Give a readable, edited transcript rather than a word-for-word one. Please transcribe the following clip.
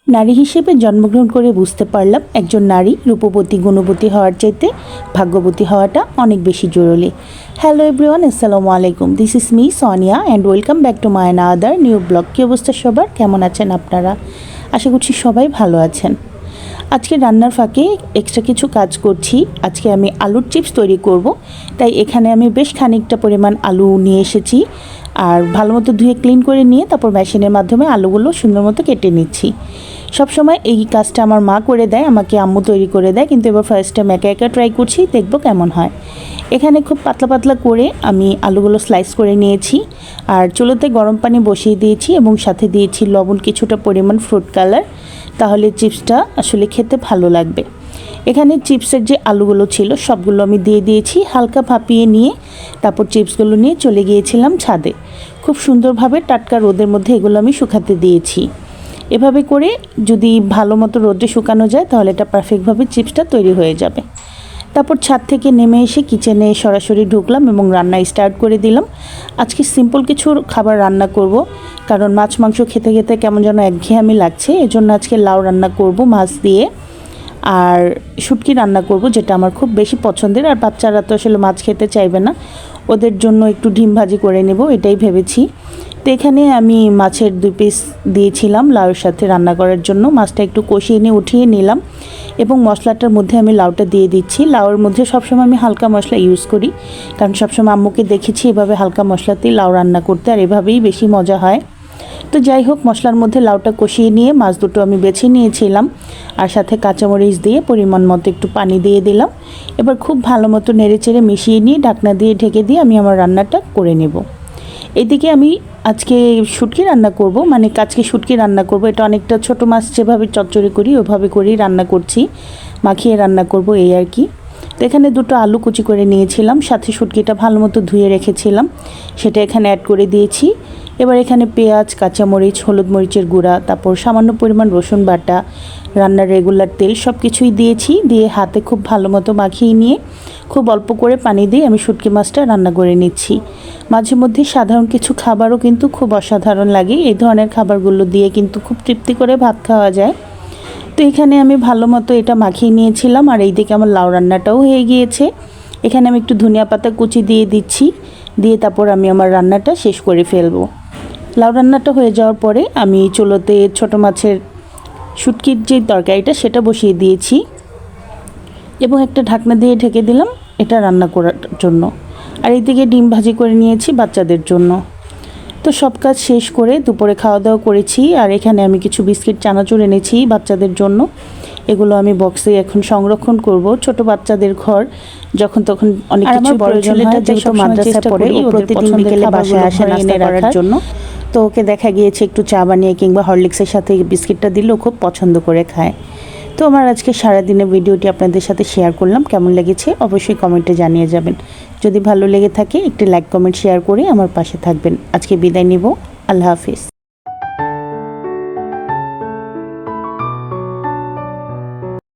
নারী হিসেবে জন্মগ্রহণ করে বুঝতে পারলাম একজন নারী রূপবতী গুণবতী হওয়ার চাইতে ভাগ্যবতী হওয়াটা অনেক বেশি জরুরি। হ্যালো এভরিওয়ান, আসসালামু আলাইকুম। This is me Sonia and welcome back to my another new blog. কী অবস্থা সবার, কেমন আছেন আপনারা? আশা করছি সবাই ভালো আছেন। আজকে রান্নার ফাঁকে এক্সট্রা কিছু কাজ করছি। আজকে আমি আলুর চিপস তৈরি করব, তাই এখানে আমি বেশ খানিকটা পরিমাণ আলু নিয়ে এসেছি আর ভালো মতো ধুয়ে ক্লিন করে নিয়ে তারপর মেশিনের মাধ্যমে আলুগুলো সুন্দর মতো কেটে নিচ্ছি। সবসময় এই কাজটা আমার মা করে দেয়, আমাকে আম্মু তৈরি করে দেয়, কিন্তু এবার ফার্স্ট টাইম একা একা ট্রাই করছি, দেখবো কেমন হয়। এখানে খুব পাতলা পাতলা করে আমি আলুগুলো স্লাইস করে নিয়েছি আর চুলোতে গরম পানি বসিয়ে দিয়েছি এবং সাথে দিয়েছি লবণ, কিছুটা পরিমাণ ফ্রুট কালার, তাহলে চিপসটা আসলে খেতে ভালো লাগবে। এখানে চিপসের যে আলুগুলো ছিল সবগুলো আমি দিয়ে দিয়েছি, হালকা ভাপিয়ে নিয়ে তারপর চিপসগুলো নিয়ে চলে গিয়েছিলাম ছাদে। খুব সুন্দরভাবে টাটকা রোদের মধ্যে এগুলো আমি শুকাতে দিয়েছি। এভাবে করে যদি ভালো মতো রোদে শুকানো যায় তাহলে এটা পারফেক্টভাবে চিপসটা তৈরি হয়ে যাবে। তারপর ছাদ থেকে নেমে এসে কিচেনে সরাসরি ঢুকলাম এবং রান্না স্টার্ট করে দিলাম। আজকে সিম্পল কিছু খাবার রান্না করব, কারণ মাছ মাংস খেতে খেতে কেমন যেন একঘেয়েমি লাগছে। এজন্য আজকে লাউ রান্না করব মাছ দিয়ে, আর শুটকি রান্না করব, যেটা আমার খুব বেশি পছন্দের। আর বাচ্চারা তো আসলে মাছ খেতে চাইবে না, ওদের জন্য একটু ডিম ভাজি করে নেব এটাই ভেবেছি। তো এখানে আমি মাছের 2 পিস দিয়েছিলাম লাউয়ের সাথে রান্না করার জন্য। মাছটা একটু কষিয়ে নিয়ে উঠিয়ে নিলাম এবং মশলাটার মধ্যে আমি লাউটা দিয়ে দিচ্ছি। লাউয়ের মধ্যে সবসময় আমি হালকা মশলা ইউজ করি, কারণ সবসময় আম্মুকে দেখেছি এভাবে হালকা মশলাতেই লাউ রান্না করতে, আর এভাবেই বেশি মজা হয়। তো যাই হোক, মশলার মধ্যে লাউটা কষিয়ে নিয়ে মাছ দুটো আমি বেছে নিয়েছিলাম আর সাথে কাঁচামরিচ দিয়ে পরিমাণ মতো একটু পানি দিয়ে দিলাম। এবার খুব ভালো মতো নেড়েচেড়ে মিশিয়ে নিয়ে ঢাকনা দিয়ে ঢেকে দিয়ে আমি আমার রান্নাটা করে নেব। এইদিকে আমি আজকে শুটকি রান্না করব, মানে কাচকি শুটকি রান্না করব। এটা অনেকটা ছোট মাছ যেভাবে চচ্চড়ি করি ওভাবে করেই রান্না করছি, মাখিয়ে রান্না করব এই আর কি। তো এখানে 2টো আলু কুচি করে নিয়েছিলাম, সাথে শুটকিটা ভালো মতো ধুয়ে রেখেছিলাম, সেটা এখানে অ্যাড করে দিয়েছি। এবার এখানে পেঁয়াজ, কাঁচামরিচ, হলুদ মরিচের গুঁড়া, তারপর সামান্য পরিমাণ রসুন বাটা, রান্নার রেগুলার তেল সব কিছুই দিয়েছি। দিয়ে হাতে খুব ভালো মতো মাখিয়ে নিয়ে খুব অল্প করে পানি দিয়ে আমি শুটকি মাছটা রান্না করে নিচ্ছি। মাঝে মধ্যে সাধারণ কিছু খাবারও কিন্তু খুব অসাধারণ লাগে, এই ধরনের খাবারগুলো দিয়ে কিন্তু খুব তৃপ্তি করে ভাত খাওয়া যায়। তো এখানে আমি ভালো মতো এটা মাখিয়ে নিয়েছিলাম আর এইদিকে আমার লাউ রান্নাটাও হয়ে গিয়েছে। এখানে আমি একটু ধনিয়া পাতা কুচি দিয়ে দিচ্ছি, দিয়ে তারপর আমি আমার রান্নাটা শেষ করে ফেলবো। লাউ রান্নাটা হয়ে যাওয়ার পরে আমি চুলোতে ছোট মাছের শুটকির যে তরকারিটা সেটা বসিয়ে দিয়েছি এবং একটা ঢাকনা দিয়ে ঢেকে দিলাম এটা রান্না করার জন্য। আর এইদিকে ডিম ভাজি করে নিয়েছি বাচ্চাদের জন্য। তো সব কাজ শেষ করে দুপুরে খাওয়া দাওয়া করেছি। আর এখানে আমি কিছু বিস্কিট চানাচুর এনেছি বাচ্চাদের জন্য, এগুলো আমি বক্সে এখন সংরক্ষণ করব। ছোট বাচ্চাদের ঘর যখন তখন অনেক কিছু প্রয়োজন হয়, যেহেতু মাদ্রাসায় পড়ে ও প্রতিদিন বিকেলে বাসায় আসে নাস্তা করার জন্য। তো ওকে দেখা গিয়েছে একটু চা বানিয়ে কিংবা হরলিক্সের সাথে বিস্কিটটা দিলেও খুব পছন্দ করে খায়। তো আমার আজকে সারাদিনের ভিডিওটি আপনাদের সাথে শেয়ার করলাম, কেমন লেগেছে অবশ্যই কমেন্টে জানিয়ে যাবেন। যদি ভালো লেগে থাকে একটি লাইক, কমেন্ট, শেয়ার করে আমার পাশে থাকবেন। আজকে বিদায় নিব, আল্লাহ হাফিজ।